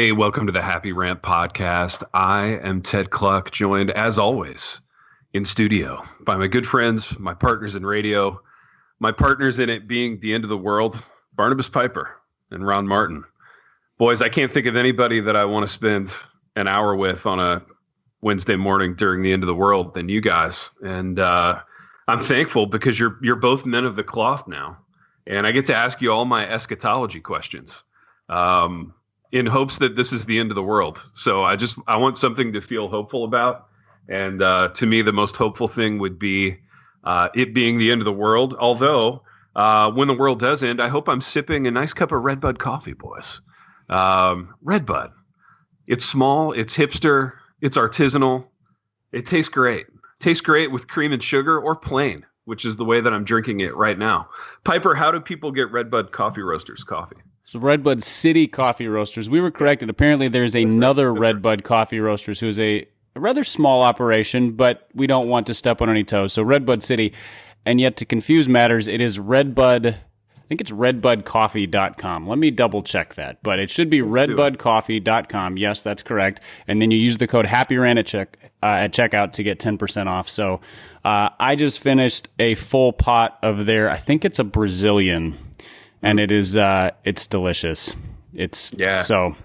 Hey, welcome to the Happy Rant podcast. I am Ted Cluck, joined as always in studio by my good friends, my partners in radio, my partners in it being the end of the world, Barnabas Piper and Ron Martin. Boys, I can't think of anybody that I want to spend an hour with on a Wednesday morning during the end of the world than you guys. And I'm thankful because you're both men of the cloth now. And I get to ask you all my eschatology questions. In hopes that this is the end of the world. So I want something to feel hopeful about. And to me, the most hopeful thing would be it being the end of the world. Although when the world does end, I hope I'm sipping a nice cup of Redbud coffee, boys. Redbud. It's small, it's hipster, it's artisanal. It tastes great. Tastes great with cream and sugar or plain, which is the way that I'm drinking it right now. Piper, how do people get Redbud Coffee Roasters coffee? So Redbud City Coffee Roasters. We were corrected. Apparently there's another Redbud Coffee Roasters who is a rather small operation, but we don't want to step on any toes. So Redbud City. And yet to confuse matters, it is Redbud, I think it's redbudcoffee.com. Let me double check that. But it should be redbudcoffee.com. Yes, that's correct. And then you use the code HAPPYRANT at checkout to get 10% off. So I just finished a full pot of their, I think it's a Brazilian. And it is, it's delicious. So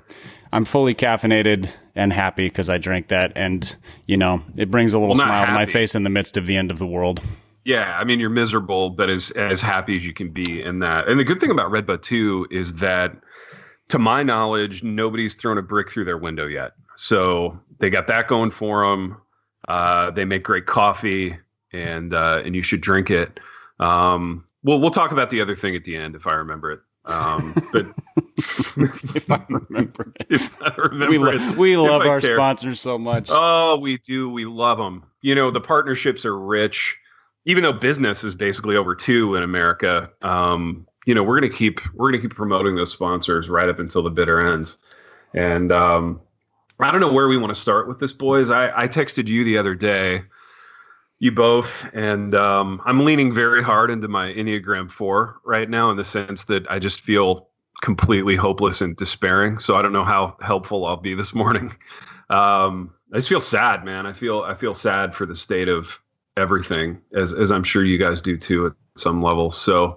I'm fully caffeinated and happy because I drank that. And, you know, it brings a little smile to my face in the midst of the end of the world. Yeah. I mean, you're miserable, but as happy as you can be in that. And the good thing about Redbud too, is that to my knowledge, nobody's thrown a brick through their window yet. So they got that going for them. They make great coffee and you should drink it. We'll talk about the other thing at the end if I remember it. But if I remember it, we love our sponsors so much. Oh, we do. We love them. You know, the partnerships are rich, even though business is basically over too in America. You know, we're gonna keep promoting those sponsors right up until the bitter ends. And I don't know where we want to start with this, boys. I texted you the other day. You both, and I'm leaning very hard into my Enneagram 4 right now in the sense that I just feel completely hopeless and despairing. So I don't know how helpful I'll be this morning. I just feel sad, man. I feel sad for the state of everything, as I'm sure you guys do too at some level. So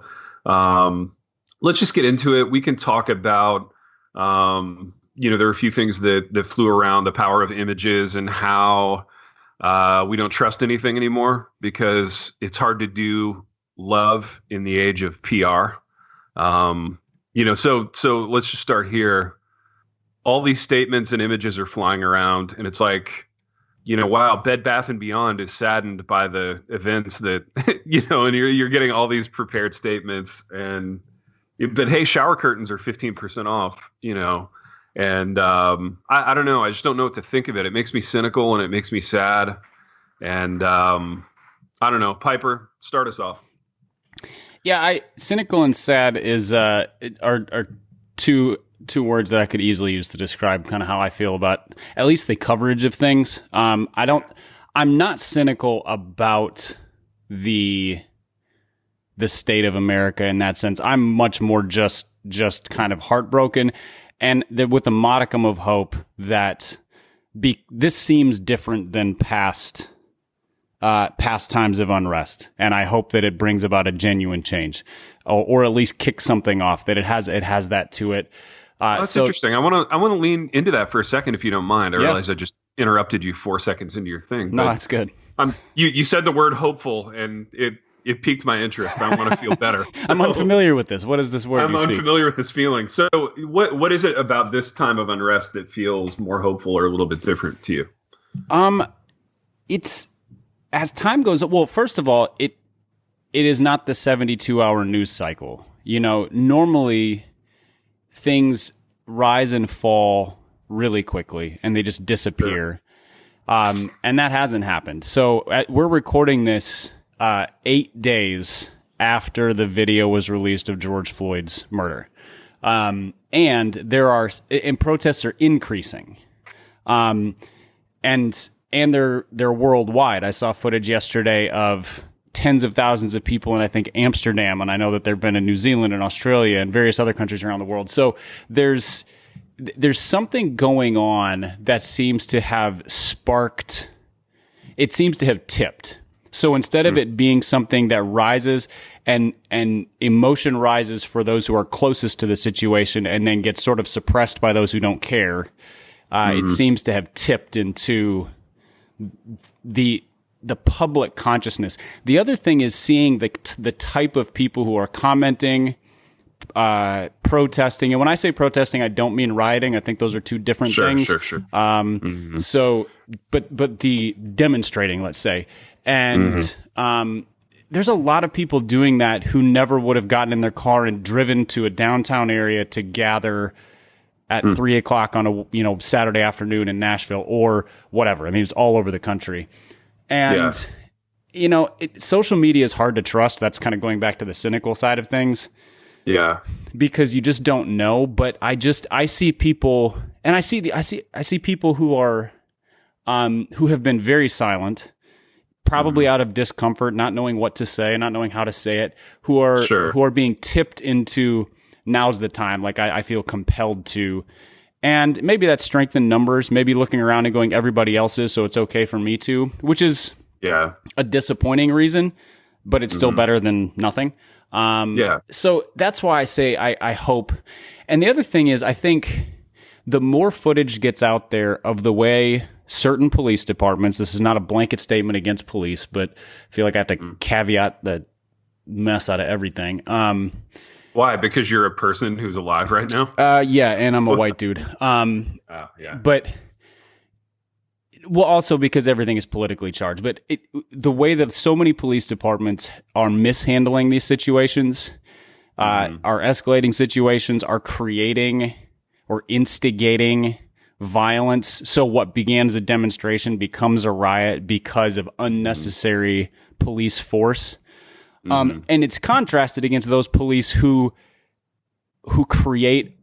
let's just get into it. We can talk about, there are a few things that flew around, the power of images and how we don't trust anything anymore because it's hard to do love in the age of PR. So let's just start here. All these statements and images are flying around and it's like, wow, Bed Bath & Beyond is saddened by the events that, and you're getting all these prepared statements but hey, shower curtains are 15% off, And I don't know. I just don't know what to think of it. It makes me cynical and it makes me sad. And I don't know. Piper, start us off. Yeah, cynical and sad are two words that I could easily use to describe kind of how I feel about at least the coverage of things. I'm not cynical about the state of America in that sense. I'm much more just kind of heartbroken. And with a modicum of hope that this seems different than past times of unrest, and I hope that it brings about a genuine change, or at least kicks something off. That it has that to it. That's interesting. I want to lean into that for a second, if you don't mind. I realize I just interrupted you 4 seconds into your thing. No, that's good. You said the word hopeful, and it piqued my interest. I want to feel better. So, I'm unfamiliar with this. What is this word? I'm unfamiliar with this feeling. So what is it about this time of unrest that feels more hopeful or a little bit different to you? It's as time goes up. Well, first of all, it is not the 72-hour news cycle. Normally things rise and fall really quickly and they just disappear. Sure. And that hasn't happened. So we're recording this 8 days after the video was released of George Floyd's murder. And protests are increasing. And they're worldwide. I saw footage yesterday of tens of thousands of people in, I think, Amsterdam. And I know that there've been in New Zealand and Australia and various other countries around the world. So there's there's something going on that seems to have sparked. It seems to have tipped. So instead of it being something that rises and emotion rises for those who are closest to the situation and then gets sort of suppressed by those who don't care, it seems to have tipped into the public consciousness. The other thing is seeing the type of people who are commenting, protesting. And when I say protesting, I don't mean rioting. I think those are two different things. Sure. So, but the demonstrating, let's say, and there's a lot of people doing that who never would have gotten in their car and driven to a downtown area to gather at 3 o'clock on a Saturday afternoon in Nashville or whatever. I mean, it's all over the country, and social media is hard to trust. That's kind of going back to the cynical side of things. Yeah, because you just don't know. But I see people, and I see people who are who have been very silent, probably out of discomfort, not knowing what to say, not knowing how to say it, who are being tipped into now's the time. Like I feel compelled to, and maybe that's strength in numbers. Maybe looking around and going, everybody else is, so it's okay for me to, which is a disappointing reason, but it's still better than nothing. So that's why I say I hope. And the other thing is, I think the more footage gets out there of the way certain police departments, this is not a blanket statement against police, but I feel like I have to caveat the mess out of everything. Why? Because you're a person who's alive right now? Yeah, and I'm a white dude. But well, also because everything is politically charged. But the way that so many police departments are mishandling these situations, are escalating situations, are creating or instigating violence. So what began as a demonstration becomes a riot because of unnecessary police force. And it's contrasted against those police who create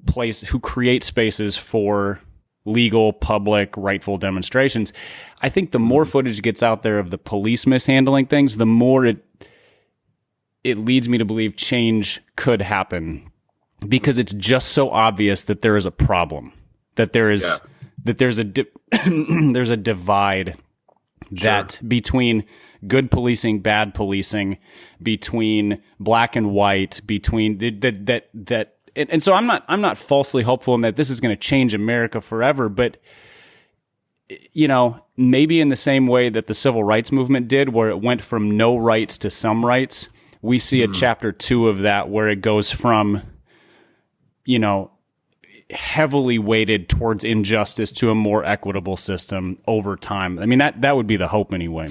spaces for legal, public, rightful demonstrations. I think the more footage gets out there of the police mishandling things, the more it leads me to believe change could happen, because it's just so obvious that there is a problem, that there's a divide that between good policing, bad policing, between black and white, between that. And so I'm not falsely hopeful in that this is going to change America forever, but maybe in the same way that the civil rights movement did, where it went from no rights to some rights, we see a chapter 2 of that where it goes from, heavily weighted towards injustice to a more equitable system over time. I mean, that would be the hope anyway.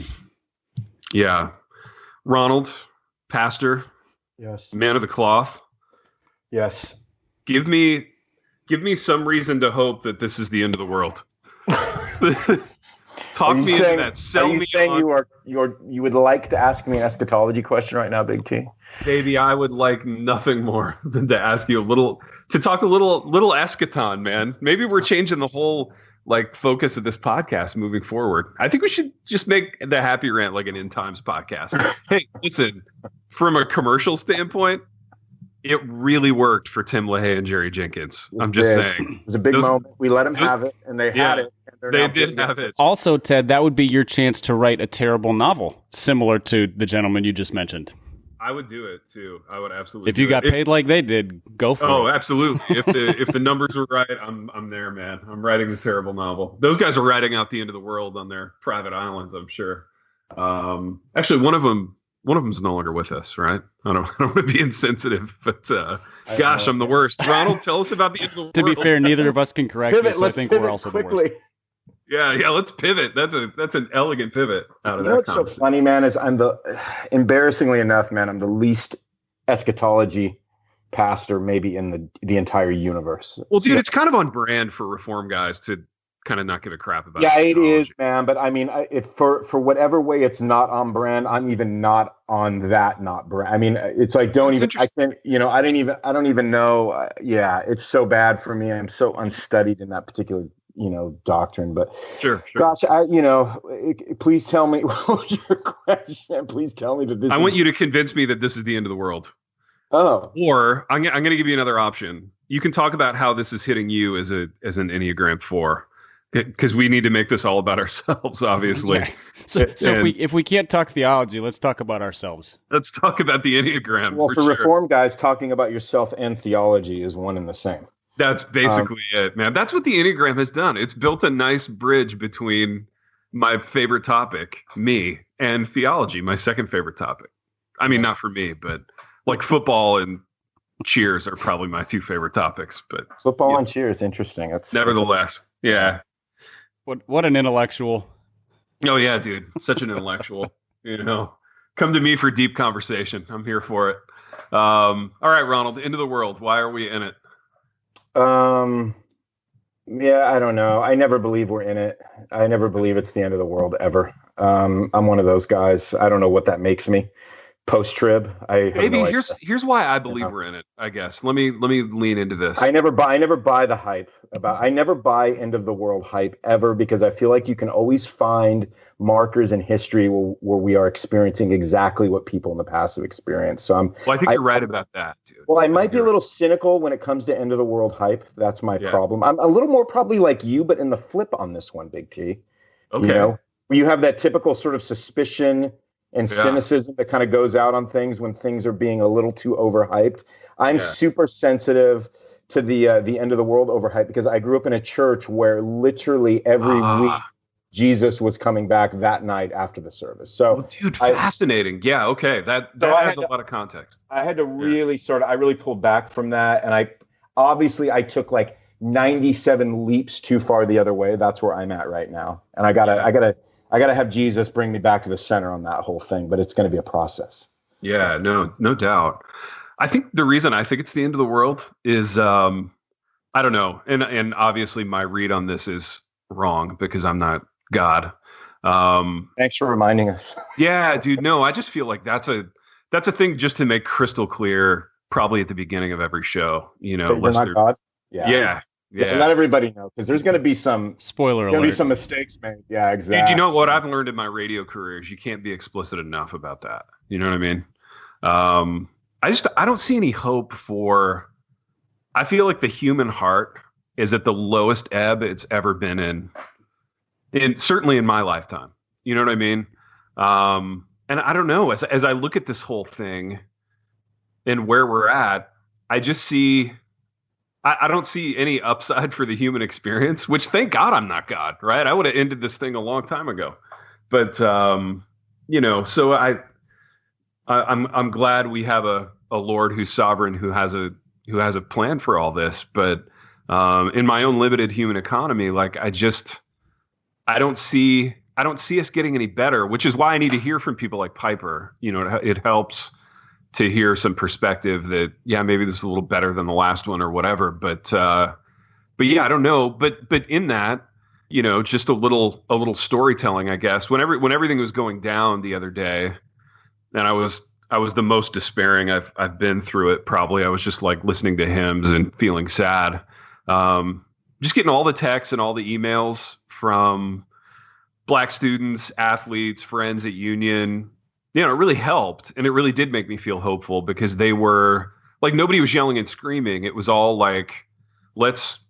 Yeah. Ronald, pastor. Yes. Man of the cloth. Yes. Give me some reason to hope that this is the end of the world. Talk me into that. Sell me on. You would like to ask me an eschatology question right now, Big T? Baby, I would like nothing more than to ask you to talk a little eschaton, man. Maybe we're changing the whole focus of this podcast moving forward. I think we should just make the Happy Rant like an end times podcast. Hey, listen, from a commercial standpoint, it really worked for Tim LaHaye and Jerry Jenkins. I'm just saying. It was a big moment. We let them have it, and they had it. And they did have it. Also, Ted, that would be your chance to write a terrible novel, similar to the gentleman you just mentioned. I would do it too. I would absolutely. If you got paid like they did, go for it. Oh, absolutely. If the numbers were right, I'm there, man. I'm writing the terrible novel. Those guys are writing out the end of the world on their private islands, I'm sure. Actually, one of them's no longer with us, right? I don't want to be insensitive, but gosh, I'm the worst. Ronald, tell us about the end of the world. To be fair, neither of us can correct you, so I think we're also quickly. The worst. Yeah, let's pivot. That's an elegant pivot out of that. What's so funny, man, is embarrassingly enough, man, I'm the least eschatology pastor maybe in the entire universe. Well, dude, it's kind of on brand for reform guys to kind of not give a crap about. Yeah, it is, man. But I mean, for whatever way it's not on brand, I'm even not on that not brand. I mean, it's like I don't even know. Yeah, it's so bad for me. I'm so unstudied in that particular doctrine. But sure. Gosh, please tell me what was your question. Please tell me that this. I want you to convince me that this is the end of the world. Oh, Or I'm going to give you another option. You can talk about how this is hitting you as an Enneagram 4, because we need to make this all about ourselves, obviously. Yeah. So if we can't talk theology, let's talk about ourselves. Let's talk about the Enneagram. well, for sure. Reform guys, talking about yourself and theology is one and the same. That's basically it, man. That's what the Enneagram has done. It's built a nice bridge between my favorite topic, me, and theology, my second favorite topic. I mean, not for me, but like football and Cheers are probably my two favorite topics. But football and Cheers, interesting. Nevertheless, yeah. What an intellectual. Oh yeah, dude, such an intellectual. Come to me for deep conversation. I'm here for it. All right, Ronald, end of the world. Why are we in it? Yeah, I don't know. I never believe we're in it. I never believe it's the end of the world ever. I'm one of those guys. I don't know what that makes me. Post-trib. Here's why I believe we're in it, I guess. Let me lean into this. I never buy the hype I never buy end of the world hype ever, because I feel like you can always find markers in history where we are experiencing exactly what people in the past have experienced. So I think you're right about that, dude. Well, I might be a little cynical when it comes to end of the world hype. That's my problem. I'm a little more probably like you, but in the flip on this one, Big T. Okay. Where you have that typical sort of suspicion and cynicism that kind of goes out on things when things are being a little too overhyped. I'm super sensitive to the end of the world overhype, because I grew up in a church where literally every week Jesus was coming back that night after the service. So, dude, fascinating. Yeah, okay. That has a lot of context. I had to really I really pulled back from that, and I took like 97 leaps too far the other way. That's where I'm at right now, and I gotta have Jesus bring me back to the center on that whole thing. But it's going to be a process. Yeah, no doubt. I think the reason I think it's the end of the world is I don't know, and obviously my read on this is wrong because I'm not God. Thanks for reminding us. Yeah, dude. No, I just feel like that's a thing just to make crystal clear, probably at the beginning of every show. You're not God. Yeah. Let everybody know, because there's going to be some spoiler alert. Going to be some mistakes made. Yeah, exactly. Dude, you know what I've learned in my radio career is you can't be explicit enough about that. You know what I mean? I don't see any hope for. I feel like the human heart is at the lowest ebb it's ever been in certainly in my lifetime. You know what I mean? And I don't know, as I look at this whole thing and where we're at, I just see. I don't see any upside for the human experience, which thank God I'm not God, right? I would have ended this thing a long time ago. But so I'm glad we have a Lord who's sovereign, who has a plan for all this. But in my own limited human economy, like I don't see us getting any better, which is why I need to hear from people like Piper. It helps to hear some perspective that, maybe this is a little better than the last one or whatever. But yeah, I don't know. But in that, just a little storytelling, I guess. When everything was going down the other day, and I was the most despairing I've been through it. Probably I was just like listening to hymns and feeling sad. Just getting all the texts and all the emails from Black students, athletes, friends at Union. It really helped, and it really did make me feel hopeful, because they were like, nobody was yelling and screaming. It was all like, let's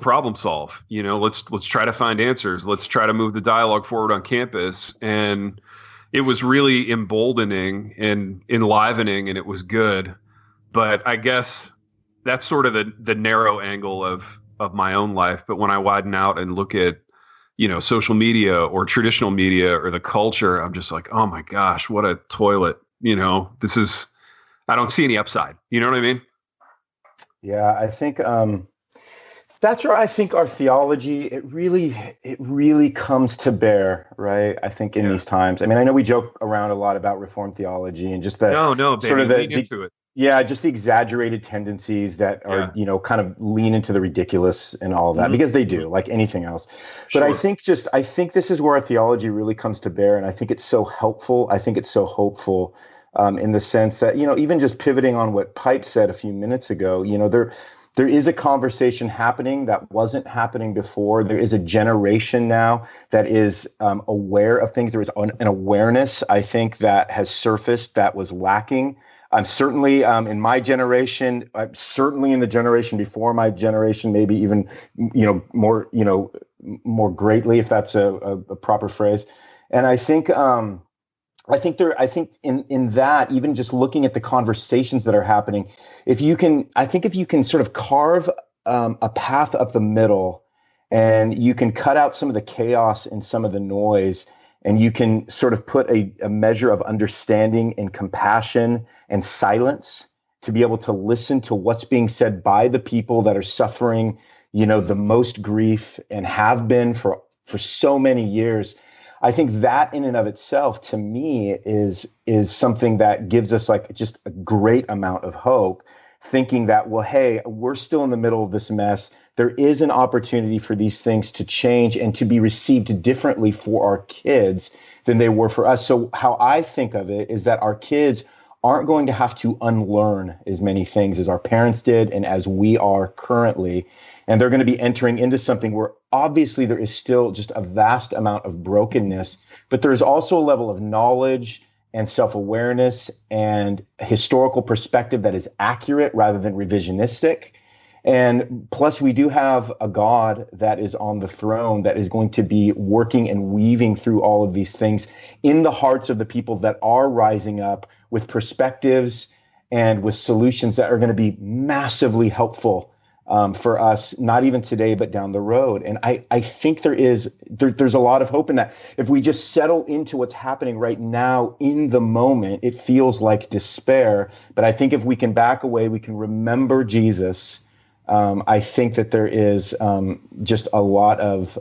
problem solve. Let's try to find answers. Let's try to move the dialogue forward on campus. And it was really emboldening and enlivening, and it was good. But I guess that's sort of the narrow angle of my own life. But when I widen out and look at social media or traditional media or the culture, I'm just like, oh my gosh, what a toilet. I don't see any upside. You know what I mean? Yeah, I think that's where I think our theology, it really comes to bear, right? I think in these times. I mean, I know we joke around a lot about Reformed theology and just the baby, sort of lean into it. Yeah, just the exaggerated tendencies that are, kind of lean into the ridiculous and all of that, because they do, like anything else. But I think this is where our theology really comes to bear, and I think it's so helpful. I think it's so hopeful in the sense that, even just pivoting on what Pipe said a few minutes ago, there is a conversation happening that wasn't happening before. There is a generation now that is aware of things. There is an awareness, I think, that has surfaced that was lacking. I'm certainly in my generation. I'm certainly in the generation before my generation, maybe even more greatly, if that's a proper phrase. And I think in that, even just looking at the conversations that are happening, if you can sort of carve a path up the middle, and you can cut out some of the chaos and some of the noise, and you can sort of put a measure of understanding and compassion and silence to be able to listen to what's being said by the people that are suffering, the most grief and have been for so many years. I think that in and of itself, to me, is something that gives us like just a great amount of hope, thinking that, well, hey, we're still in the middle of this mess. There is an opportunity for these things to change and to be received differently for our kids than they were for us. So how I think of it is that our kids aren't going to have to unlearn as many things as our parents did and as we are currently. And they're going to be entering into something where obviously there is still just a vast amount of brokenness, but there's also a level of knowledge and self-awareness and historical perspective that is accurate rather than revisionistic. And plus, we do have a God that is on the throne that is going to be working and weaving through all of these things in the hearts of the people that are rising up with perspectives and with solutions that are going to be massively helpful for us, not even today, but down the road. And I think there's a lot of hope in that. If we just settle into what's happening right now in the moment, it feels like despair. But I think if we can back away, we can remember Jesus. I think that there is just a lot of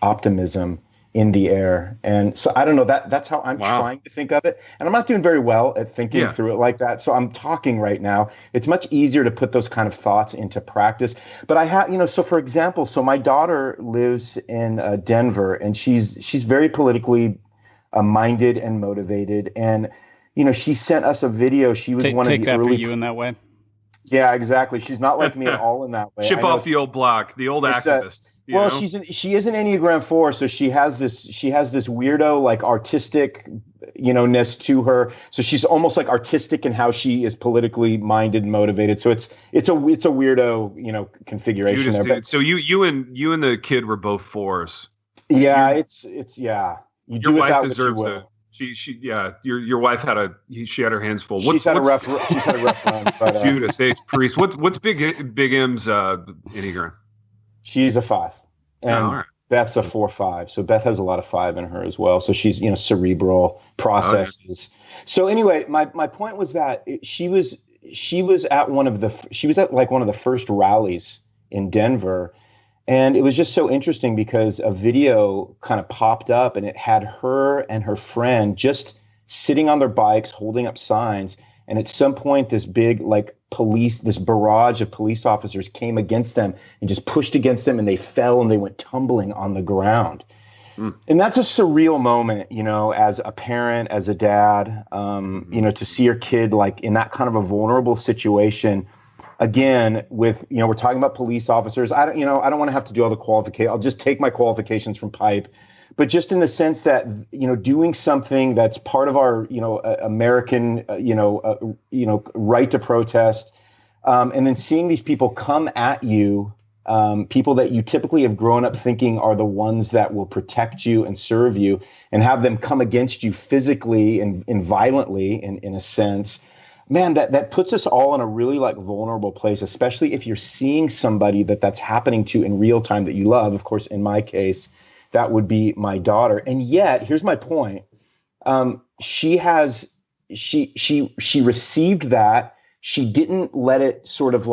optimism in the air. And so I don't know, that's how I'm trying to think of it. And I'm not doing very well at thinking through it like that. So I'm talking right now. It's much easier to put those kind of thoughts into practice. But I have, so for example, so my daughter lives in Denver, and she's very politically minded and motivated. And, she sent us a video. She was one of the takes after early you in that way. Yeah, exactly. She's not like me at all in that way. Chip off the old block, the old activist. She is an Enneagram 4, so she has this weirdo like artistic, ness to her. So she's almost like artistic in how she is politically minded and motivated. So it's a weirdo, configuration. Judas, there. Dude. So you and the kid were both 4s. Yeah, it's yeah. You do Your with wife that deserves what you will. Your wife had her hands full. She's had a rough run. But, Judas, priest. What's Big M's Enneagram? She's a 5, and all right. Beth's a 4-5. So Beth has a lot of 5 in her as well. So she's cerebral processes. Oh, yeah. So anyway, my point was that she was at one of the first rallies in Denver. And it was just so interesting because a video kind of popped up, and it had her and her friend just sitting on their bikes, holding up signs. And at some point, this big this barrage of police officers came against them and just pushed against them, and they fell and they went tumbling on the ground. Mm. And that's a surreal moment, as a parent, as a dad, to see your kid in that kind of a vulnerable situation. Again, with, we're talking about police officers. I don't want to have to do all the qualifications. I'll just take my qualifications from Pipe, but just in the sense that, doing something that's part of our, American, right to protest, and then seeing these people come at you, people that you typically have grown up thinking are the ones that will protect you and serve you, and have them come against you physically and violently in a sense. Man, that puts us all in a really vulnerable place, especially if you're seeing somebody that's happening to in real time that you love. Of course, in my case, that would be my daughter. And yet, here's my point. She received that. She didn't let it sort of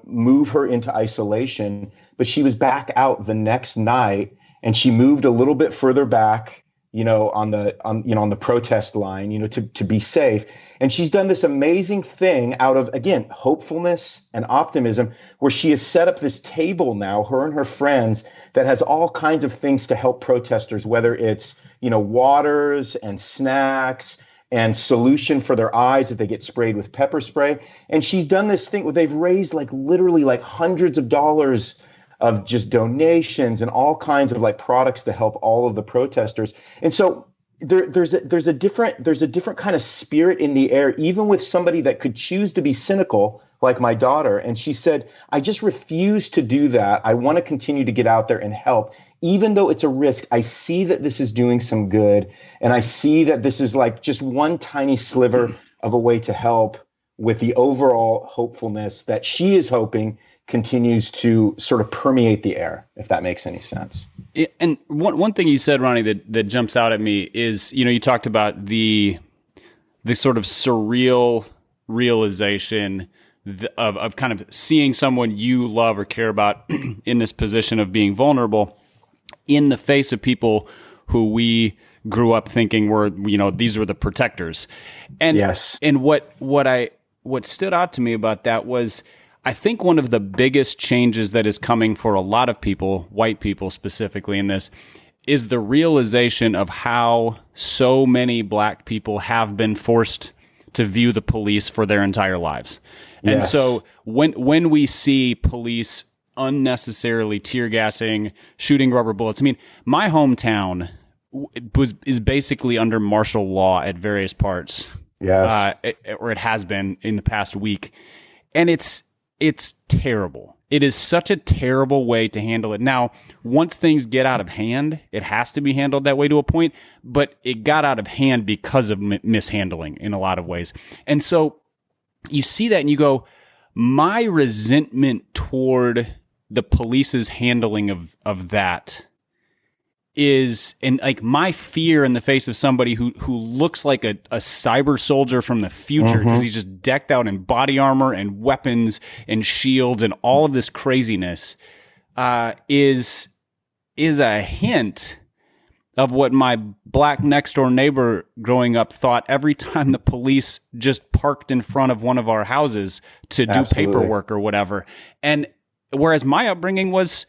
move her into isolation, but she was back out the next night, and she moved a little bit further back, on the protest line, to be safe. And she's done this amazing thing out of, again, hopefulness and optimism, where she has set up this table now, her and her friends, that has all kinds of things to help protesters, whether it's, waters and snacks and solution for their eyes if they get sprayed with pepper spray. And she's done this thing where they've raised literally hundreds of dollars of just donations and all kinds of products to help all of the protesters. And so there's a different kind of spirit in the air, even with somebody that could choose to be cynical, like my daughter. And she said, I just refuse to do that. I want to continue to get out there and help, even though it's a risk. I see that this is doing some good, and I see that this is like just one tiny sliver of a way to help with the overall hopefulness that she is hoping continues to sort of permeate the air, if that makes any sense. And one thing you said, Ronnie, that jumps out at me is, you talked about the sort of surreal realization of kind of seeing someone you love or care about in this position of being vulnerable in the face of people who we grew up thinking were, these were the protectors. And yes. And what stood out to me about that was, I think one of the biggest changes that is coming for a lot of people, white people specifically in this, is the realization of how so many black people have been forced to view the police for their entire lives. Yes. And so when we see police unnecessarily tear gassing, shooting rubber bullets, I mean, my hometown is basically under martial law at various parts. Yes. Or it has been in the past week. And it's terrible. It is such a terrible way to handle it. Now, once things get out of hand, it has to be handled that way to a point, but it got out of hand because of mishandling in a lot of ways. And so you see that and you go, my resentment toward the police's handling of that is, and like my fear in the face of somebody who looks like a cyber soldier from the future, because he's just decked out in body armor and weapons and shields and all of this craziness, is a hint of what my black next door neighbor growing up thought every time the police just parked in front of one of our houses to do paperwork or whatever. And whereas my upbringing was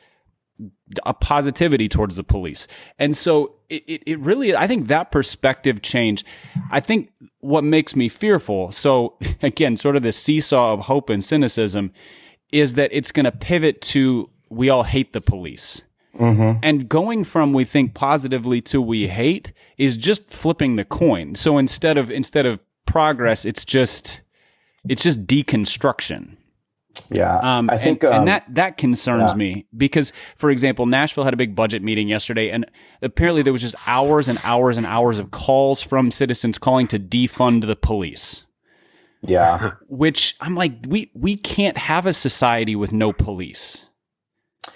a positivity towards the police. And so it really, I think that perspective change, I think what makes me fearful, so again, sort of the seesaw of hope and cynicism, is that it's going to pivot to we all hate the police. And going from we think positively to we hate is just flipping the coin. So instead of progress, it's just deconstruction. Yeah, I think, and that concerns me because, for example, Nashville had a big budget meeting yesterday, and apparently there was just hours and hours and hours of calls from citizens calling to defund the police. Yeah, which I'm like, we can't have a society with no police.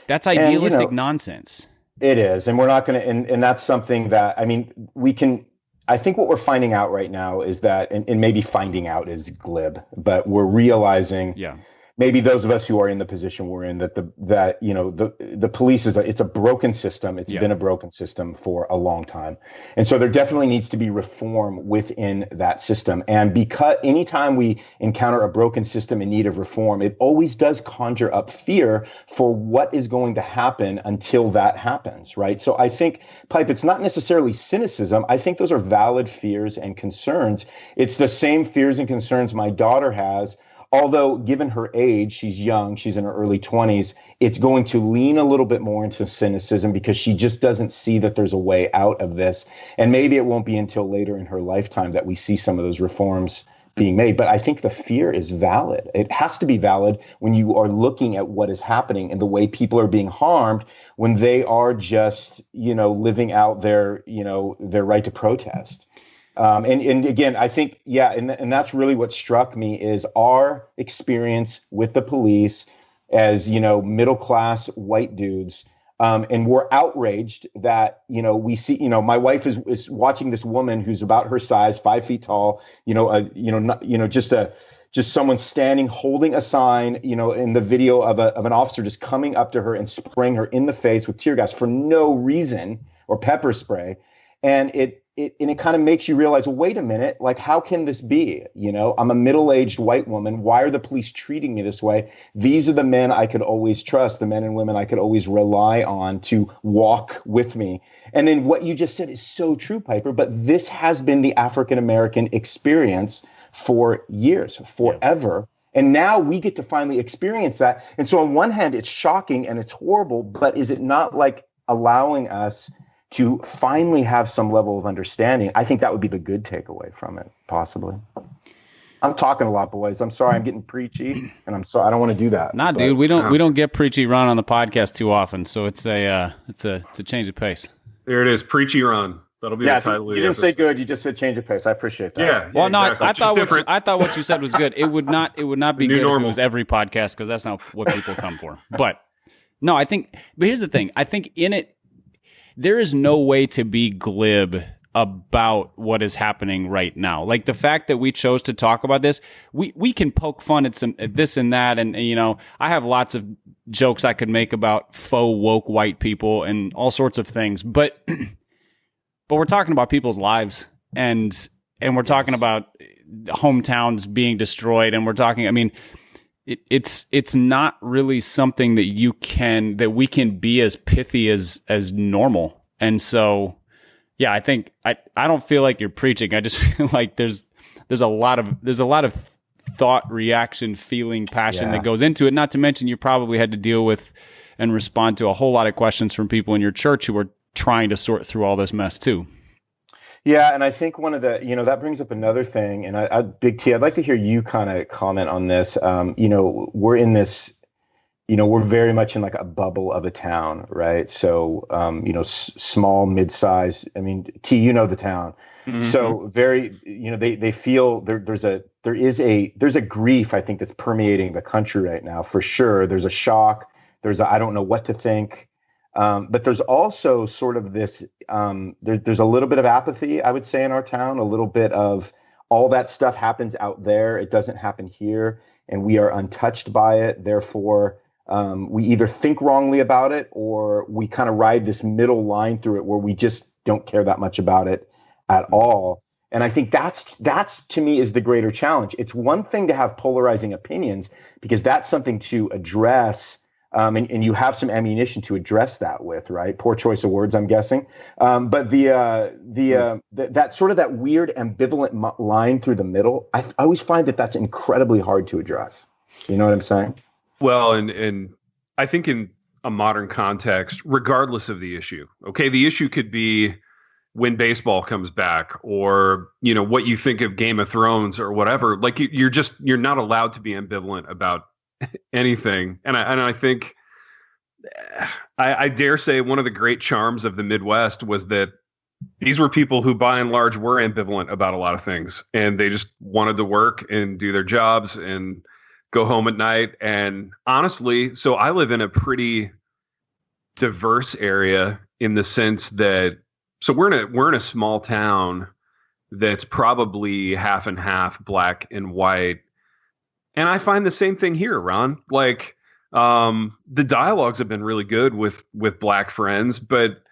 That's idealistic nonsense. It is, and we're not going to, and that's something that, I mean, we can. I think what we're finding out right now is that, and maybe finding out is glib, but we're realizing. Yeah. Maybe those of us who are in the position we're in, that the police it's a broken system. It's been a broken system for a long time. And so there definitely needs to be reform within that system. And because anytime we encounter a broken system in need of reform, it always does conjure up fear for what is going to happen until that happens, right? So I think, Pipe, it's not necessarily cynicism. I think those are valid fears and concerns. It's the same fears and concerns my daughter has. Although, given her age, she's young, she's in her early 20s, it's going to lean a little bit more into cynicism because she just doesn't see that there's a way out of this. And maybe it won't be until later in her lifetime that we see some of those reforms being made. But I think the fear is valid. It has to be valid when you are looking at what is happening and the way people are being harmed when they are just, living out their right to protest. And again, I think, and that's really what struck me is our experience with the police as, middle-class white dudes. And we're outraged that, we see, my wife is watching this woman who's about her size, 5 feet tall, just someone standing, holding a sign, in the video of an officer just coming up to her and spraying her in the face with tear gas for no reason, or pepper spray. And it kind of makes you realize, well, wait a minute, like, how can this be? I'm a middle-aged white woman. Why are the police treating me this way? These are the men I could always trust, the men and women I could always rely on to walk with me. And then what you just said is so true, Piper, but this has been the African-American experience for years, forever. Yeah. And now we get to finally experience that. And so on one hand, it's shocking and it's horrible, but is it not like allowing us to finally have some level of understanding. I think that would be the good takeaway from it, possibly. I'm talking a lot, boys. I'm sorry, I'm getting preachy, and I'm sorry I don't want to do that. Nah, dude, we don't get preachy Ron on the podcast too often, so it's a change of pace. There it is, preachy Ron. That'll be the title. You didn't say good. You just said change of pace. I appreciate that. Yeah. Well, no, exactly. I thought what you said was good. It would not be good if it was every podcast, because that's not what people come for. But no, but here's the thing. I think in it, there is no way to be glib about what is happening right now. Like the fact that we chose to talk about this, we can poke fun at this and that. And, I have lots of jokes I could make about faux woke white people and all sorts of things. But we're talking about people's lives and we're talking about hometowns being destroyed. And we're talking, it's not really something that we can be as pithy as normal. And so, yeah, I think I don't feel like you're preaching. I just feel like there's a lot of thought, reaction, feeling, passion that goes into it. Not to mention you probably had to deal with and respond to a whole lot of questions from people in your church who are trying to sort through all this mess too. Yeah, and I think one of the, that brings up another thing. And Big T, I'd like to hear you kind of comment on this. We're in this. We're very much in like a bubble of a town, right? So, small, mid-size. T, the town. Mm-hmm. So very, they feel there's a grief, I think, that's permeating the country right now, for sure. There's a shock. I don't know what to think. But there's also sort of this, there's a little bit of apathy, I would say, in our town, a little bit of all that stuff happens out there. It doesn't happen here, and we are untouched by it. Therefore, we either think wrongly about it or we kind of ride this middle line through it where we just don't care that much about it at all. And I think that's to me is the greater challenge. It's one thing to have polarizing opinions because that's something to address. And you have some ammunition to address that with, right? Poor choice of words, I'm guessing. But that sort of that weird ambivalent line through the middle, I always find that's incredibly hard to address. You know what I'm saying? Well, and I think in a modern context, regardless of the issue, okay, the issue could be when baseball comes back or, what you think of Game of Thrones or whatever. Like you're not allowed to be ambivalent about anything. And I think I dare say one of the great charms of the Midwest was that these were people who by and large were ambivalent about a lot of things, and they just wanted to work and do their jobs and go home at night. And honestly, so I live in a pretty diverse area in the sense that, so we're in a small town that's probably half and half black and white. And I find the same thing here, Ron. Like, the dialogues have been really good with black friends, but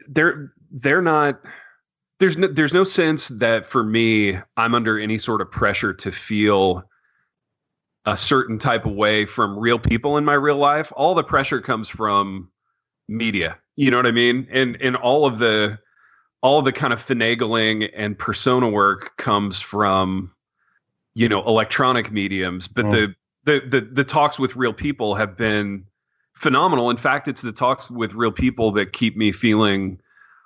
they're not. There's no sense that for me, I'm under any sort of pressure to feel a certain type of way from real people in my real life. All the pressure comes from media. You know what I mean? And all of the kind of finagling and persona work comes from electronic mediums, but the talks with real people have been phenomenal. In fact, it's the talks with real people that keep me feeling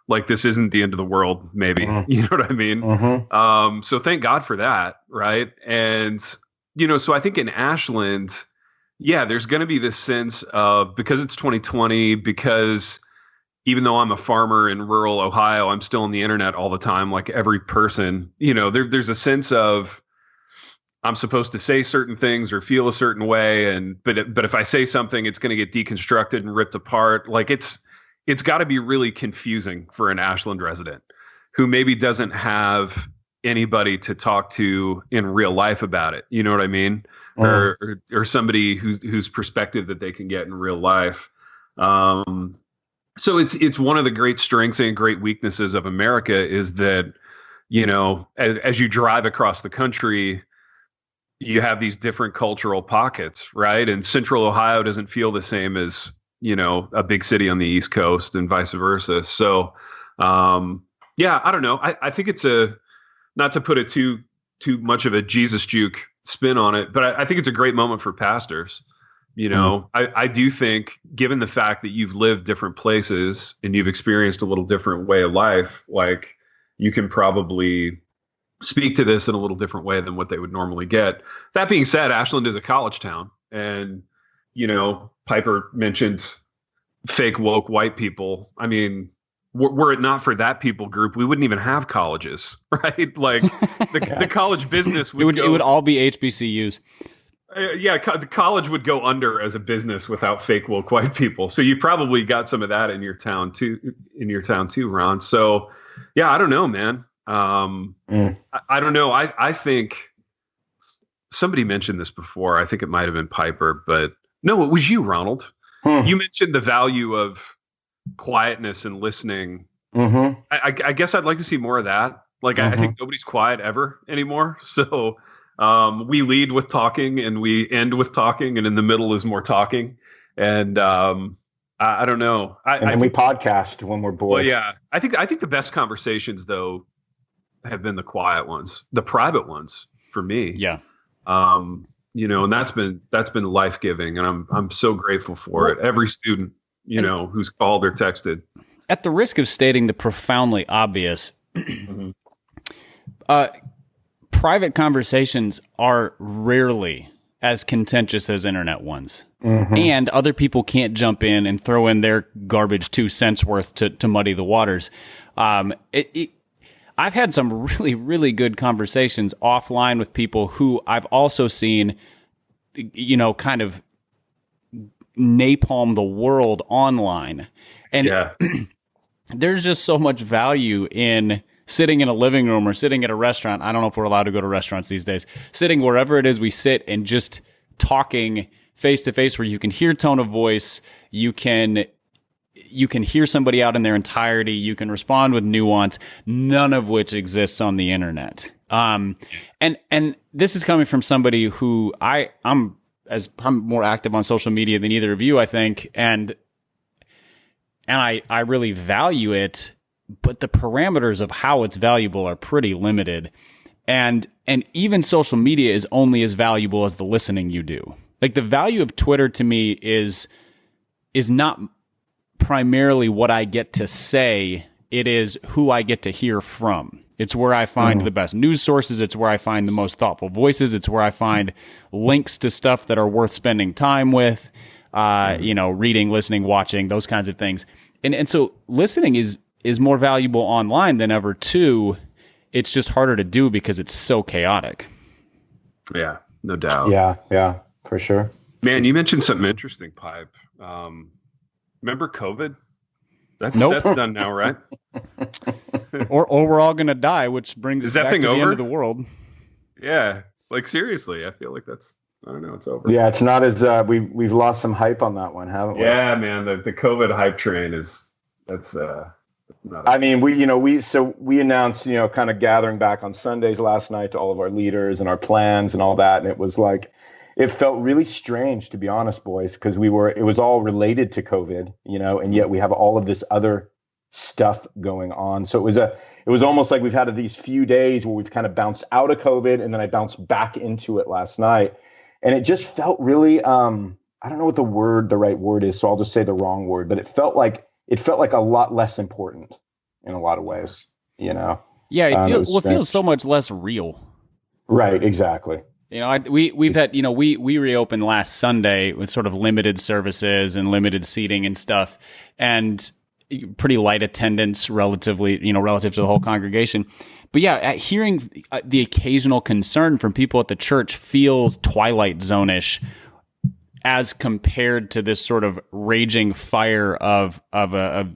like this isn't the end of the world, maybe. You know what I mean? So thank God for that. Right. And, so I think in Ashland, there's going to be this sense of, because it's 2020, because even though I'm a farmer in rural Ohio, I'm still on the internet all the time. Like every person, there's a sense of, I'm supposed to say certain things or feel a certain way, but if I say something, it's going to get deconstructed and ripped apart. Like it's got to be really confusing for an Ashland resident who maybe doesn't have anybody to talk to in real life about it. You know what I mean? Or somebody whose perspective that they can get in real life. So it's one of the great strengths and great weaknesses of America is that, as you drive across the country, you have these different cultural pockets, right? And Central Ohio doesn't feel the same as, a big city on the East Coast and vice versa. So, I don't know. I think it's not to put it too much of a Jesus juke spin on it, but I think it's a great moment for pastors I do think, given the fact that you've lived different places and you've experienced a little different way of life, like you can probably speak to this in a little different way than what they would normally get. That being said, Ashland is a college town, and Piper mentioned fake woke white people. I mean, were it not for that people group, we wouldn't even have colleges, right? Like the college business it would all be HBCUs. The college would go under as a business without fake woke white people. So you've probably got some of that in your town too, Ron. So yeah, I don't know, man. I don't know. I think somebody mentioned this before. I think it might have been Piper, but no, it was you, Ronald. You mentioned the value of quietness and listening. I guess I'd like to see more of that. Like, I think nobody's quiet ever anymore. So we lead with talking and we end with talking, and in the middle is more talking. And I don't know. And we podcast when we're bored. Well, yeah. I think the best conversations, though, have been the quiet ones, the private ones for me. Yeah. And that's been life-giving, and I'm so grateful for it. Every student, who's called or texted. At the risk of stating the profoundly obvious, private conversations are rarely as contentious as internet ones. And other people can't jump in and throw in their garbage 2 cents worth to muddy the waters. I've had some really, really good conversations offline with people who I've also seen, kind of napalm the world online. And there's just so much value in sitting in a living room or sitting at a restaurant. I don't know if we're allowed to go to restaurants these days. Sitting wherever it is we sit and just talking face to face, where you can hear tone of voice, you can hear somebody out in their entirety, you can respond with nuance, none of which exists on the internet. And this is coming from somebody who I'm more active on social media than either of you, I think, and I really value it, but the parameters of how it's valuable are pretty limited. And even social media is only as valuable as the listening you do. Like, the value of Twitter to me is not primarily what I get to say. It is who I get to hear from. It's where I find the best news sources. It's where I find the most thoughtful voices. It's where I find links to stuff that are worth spending time with, reading, listening, watching, those kinds of things. And so listening is more valuable online than ever too. It's just harder to do because it's so chaotic. Yeah, no doubt. Yeah, for sure. Man, you mentioned something interesting, Pipe. Remember COVID? That's done now, right? or we're all gonna die, which brings us back to the end of the world. Yeah, like seriously, I feel like I don't know, it's over. Yeah, it's not as we've lost some hype on that one, haven't we? Yeah, man, the COVID hype train that's not. I mean, we announced, kind of gathering back on Sundays last night to all of our leaders and our plans and all that, and it was like, it felt really strange, to be honest, boys, because it was all related to COVID, and yet we have all of this other stuff going on. So it was almost like we've had these few days where we've kind of bounced out of COVID, and then I bounced back into it last night, and it just felt really, I don't know what the right word is, so I'll just say the wrong word, but it felt like a lot less important in a lot of ways, Yeah, it feels so much less real. Right, exactly. We've had, we reopened last Sunday with sort of limited services and limited seating and stuff, and pretty light attendance relative to the whole congregation. But yeah, hearing the occasional concern from people at the church feels Twilight Zone-ish as compared to this sort of raging fire of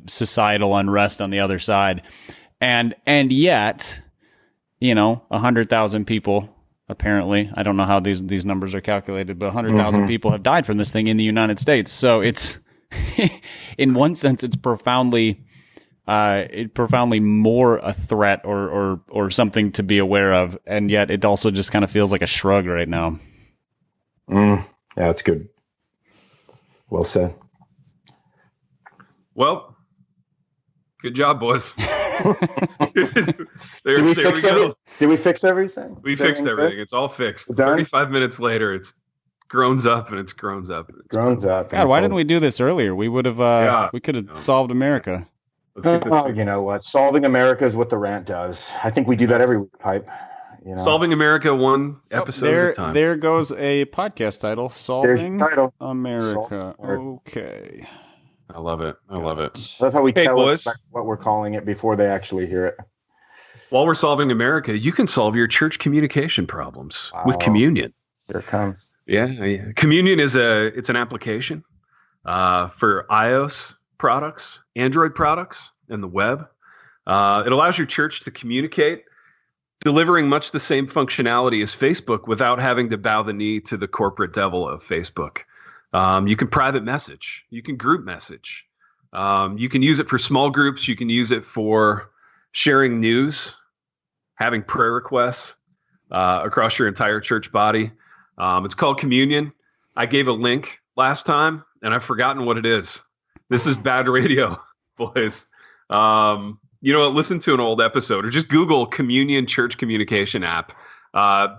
societal unrest on the other side. And yet, 100,000 people, apparently, I don't know how these numbers are calculated, but 100,000 people have died from this thing in the United States. So it's, in one sense, it's profoundly more a threat or something to be aware of. And yet it also just kind of feels like a shrug right now. Yeah, that's good. Well said. Well, good job, boys. Did we fix everything? We fixed everything. It's all fixed. 35 minutes later, it's grown up and it's grown up. Grown up. God, why didn't we do this earlier? We would have. We could have solved America. You know what? Solving America is what the rant does. I think we do that every week, Pipe. You know? Solving America one episode at a time. There goes a podcast title. Solving America. Okay. I love it. That's how we tell boys what we're calling it before they actually hear it. While we're solving America, you can solve your church communication problems with communion. Here it comes. Yeah. Communion is it's an application for iOS products, Android products, and the web. It allows your church to communicate, delivering much the same functionality as Facebook without having to bow the knee to the corporate devil of Facebook. You can private message. You can group message. You can use it for small groups. You can use it for sharing news, having prayer requests across your entire church body. It's called Communion. I gave a link last time, and I've forgotten what it is. This is bad radio, boys. You know what? Listen to an old episode or just Google Communion Church Communication app.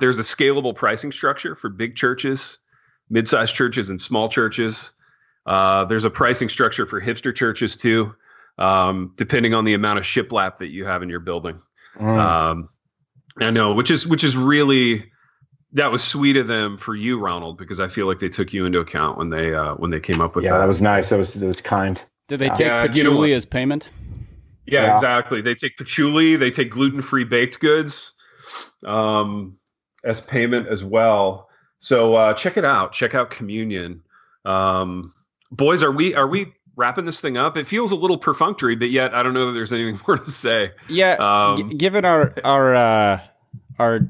There's a scalable pricing structure for big churches, mid-sized churches, and small churches. There's a pricing structure for hipster churches too, depending on the amount of shiplap that you have in your building. I know, which is really, that was sweet of them for you, Ronald, because I feel like they took you into account when they came up with that. Yeah, that was nice. That was kind. Did they take patchouli as payment? Yeah, exactly. They take patchouli. They take gluten-free baked goods as payment as well. So check it out. Check out Communion. Boys, are we wrapping this thing up? It feels a little perfunctory, but yet I don't know that there's anything more to say. Yeah, given our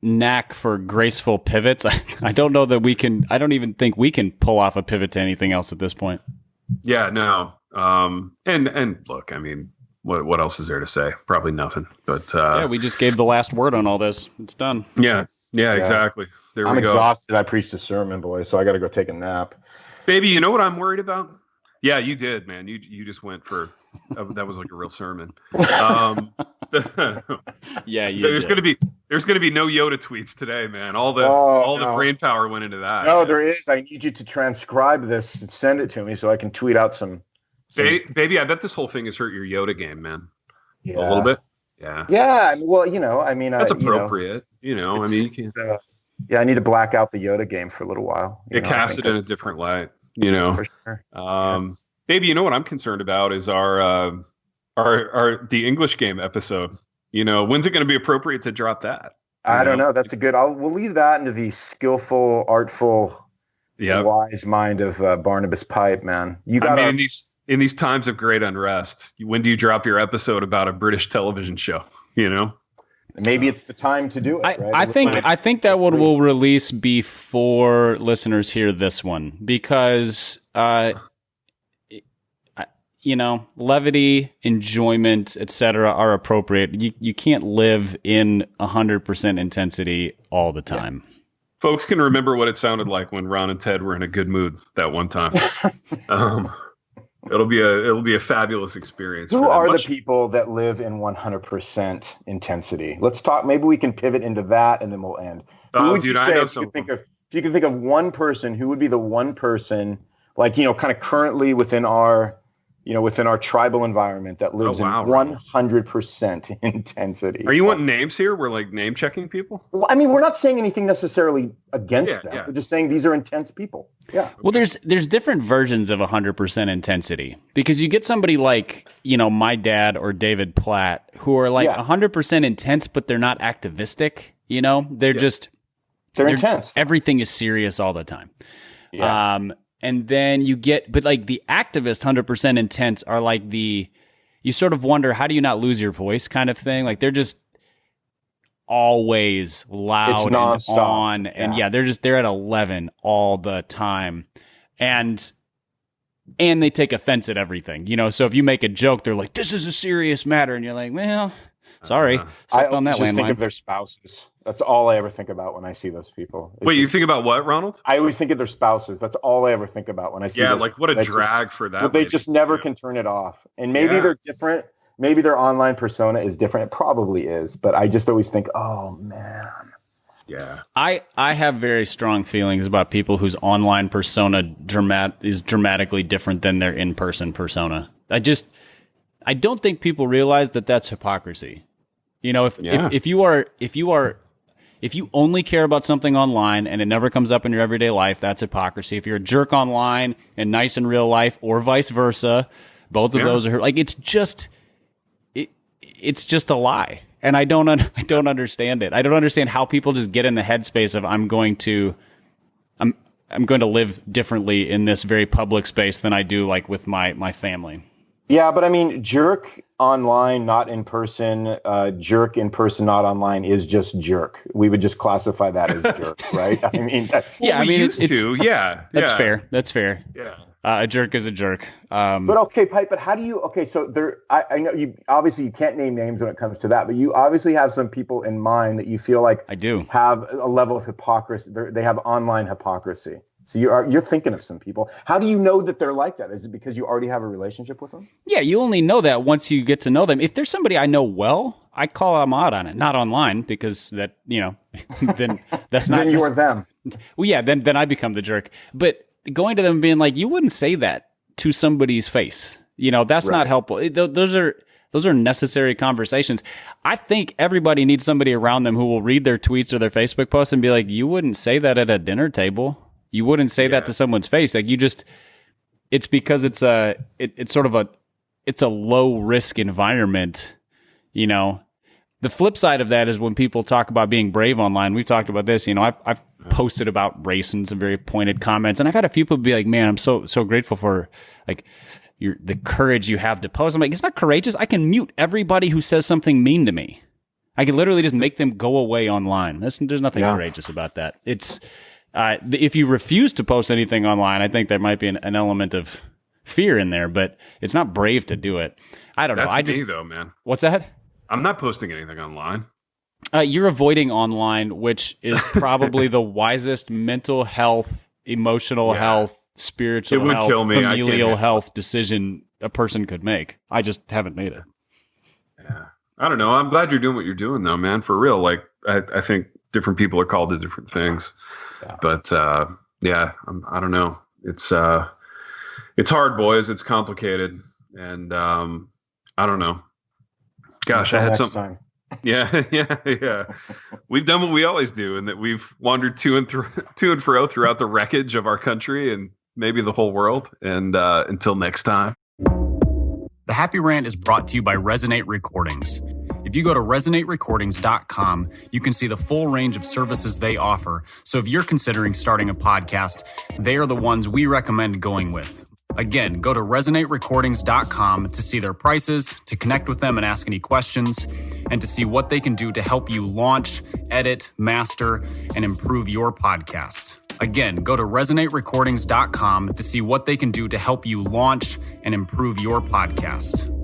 knack for graceful pivots, I don't know that we can. I don't even think we can pull off a pivot to anything else at this point. Yeah, no. And look, I mean, what else is there to say? Probably nothing. But we just gave the last word on all this. It's done. Yeah, exactly. There we go. I'm exhausted. I preached a sermon, boys, so I got to go take a nap. Baby, you know what I'm worried about? Yeah, you did, man. You just went for that was like a real sermon. Yeah, there's gonna be no Yoda tweets today, man. All the brain power went into that. No, there is. I need you to transcribe this and send it to me so I can tweet out some. Baby, I bet this whole thing has hurt your Yoda game, man. Yeah. A little bit. Yeah. Yeah. Well, that's appropriate. I mean, you can. I need to black out the Yoda game for a little while. Cast it in a different light. For sure. Baby, you know what I'm concerned about is our the English game episode. When's it going to be appropriate to drop that? I don't know. That's a good. We'll leave that into the skillful, artful, wise mind of Barnabas Pipe, man. You got. I mean, in these times of great unrest, when do you drop your episode about a British television show? Maybe it's the time to do it. I think that one will release before listeners hear this one because, levity, enjoyment, etc. are appropriate. You can't live in 100% intensity all the time. Yeah. Folks can remember what it sounded like when Ron and Ted were in a good mood that one time. It'll be a fabulous experience. Who are the people that live in 100% intensity? Let's talk. Maybe we can pivot into that, and then we'll end. Oh, dude, I know some. If you can think of one person, who would be the one person, kind of currently within our tribal environment that lives in 100% intensity? Are you wanting names here? We're like name checking people. Well, I mean, we're not saying anything necessarily against them. Yeah. We're just saying these are intense people. Yeah. Well, there's different versions of 100% intensity because you get somebody like, my dad or David Platt who are like 100% intense, but they're not activistic. They're intense. Everything is serious all the time. Yeah. And then you get, but like the activist 100% intense are like you sort of wonder, how do you not lose your voice kind of thing? Like they're just always loud and on. And they're at 11 all the time. And they take offense at everything, so if you make a joke, they're like, this is a serious matter. And you're like, well, sorry. I on that just think of their spouses. That's all I ever think about when I see those people. Wait, you think about what, Ronald? I always think of their spouses. That's all I ever think about when I see. Yeah, like what a drag for that. But they just never can turn it off. And maybe they're different. Maybe their online persona is different. It probably is. But I just always think, oh man, Yeah. I have very strong feelings about people whose online persona is dramatically different than their in-person persona. I don't think people realize that that's hypocrisy. You know, if you only care about something online and it never comes up in your everyday life, that's hypocrisy. If you're a jerk online and nice in real life, or vice versa, both of those are like, it's just a lie. And I don't understand it. I don't understand how people just get in the headspace of I'm going to live differently in this very public space than I do like with my family. Yeah, but I mean, jerk online, not in person, jerk in person, not online is just jerk. We would just classify that as jerk, right? I mean, that's That's fair. That's fair. Yeah. A jerk is a jerk. But okay, Pipe, but how do you, so there, I know you can't name names when it comes to that, but you obviously have some people in mind that you feel like I do have a level of hypocrisy. They have online hypocrisy. So you're thinking of some people. How do you know that they're like that? Is it because you already have a relationship with them? Yeah, you only know that once you get to know them. If there's somebody I know well, I call them out on it, not online, because that, then that's not. Then you're them. Well, yeah, then I become the jerk. But going to them and being like, you wouldn't say that to somebody's face. That's not helpful. Those are necessary conversations. I think everybody needs somebody around them who will read their tweets or their Facebook posts and be like, you wouldn't say that at a dinner table. You wouldn't say that to someone's face. Like it's because it's a low risk environment. The flip side of that is when people talk about being brave online. We've talked about this. I've posted about race and some very pointed comments, and I've had a few people be like, "Man, I'm so grateful for like the courage you have to post." I'm like, it's not courageous. I can mute everybody who says something mean to me. I can literally just make them go away online. There's nothing courageous about that. It's if you refuse to post anything online, I think there might be an element of fear in there, but it's not brave to do it. I don't know. That's me though, man. What's that? I'm not posting anything online. You're avoiding online, which is probably the wisest mental health, emotional health, spiritual health, familial health decision a person could make. I just haven't made it. Yeah. I don't know. I'm glad you're doing what you're doing though, man. For real. Like I think different people are called to different things. Yeah. But I don't know. It's hard, boys. It's complicated. And I don't know. Gosh, I had something. Time. Yeah. We've done what we always do, and that we've wandered to and fro throughout the wreckage of our country and maybe the whole world. And until next time. The Happy Rant is brought to you by Resonate Recordings. If you go to resonaterecordings.com, you can see the full range of services they offer. So if you're considering starting a podcast, they are the ones we recommend going with. Again, go to resonaterecordings.com to see their prices, to connect with them and ask any questions, and to see what they can do to help you launch, edit, master, and improve your podcast. Again, go to resonaterecordings.com to see what they can do to help you launch and improve your podcast.